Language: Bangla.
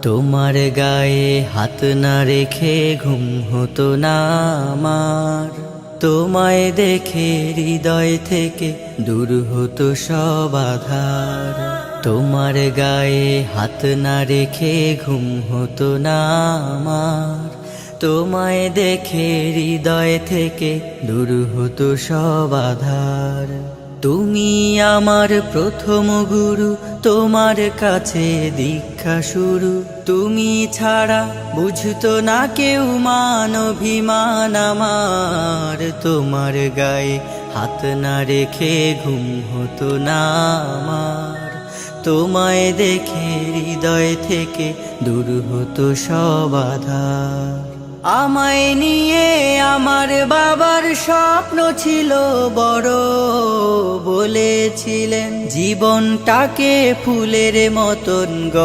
তোমার গায়ে হাত না রেখে ঘুম হতো না আমার, তোমায় দেখে হৃদয় থেকে দূর হতো সব আধার। তোমার গায়ে হাত না রেখে ঘুম হতো না আমার, তোমায় দেখে হৃদয় থেকে দূর হতো সব আধার। তুমি আমার প্রথম গুরু, তোমার কাছে দীক্ষা শুরু। তুমি ছাড়া বুঝতো না কেউ মান অভিমান আমার, তোমার গায়ে হাত না রেখে ঘুম হতো না আমার, তোমায় দেখে হৃদয় থেকে দূর হতো সব আধার। আমায় নিয়ে আমার বাবার স্বপ্ন ছিল বড়, বলেছিলেন জীবনটাকে ফুলের মতন গড়।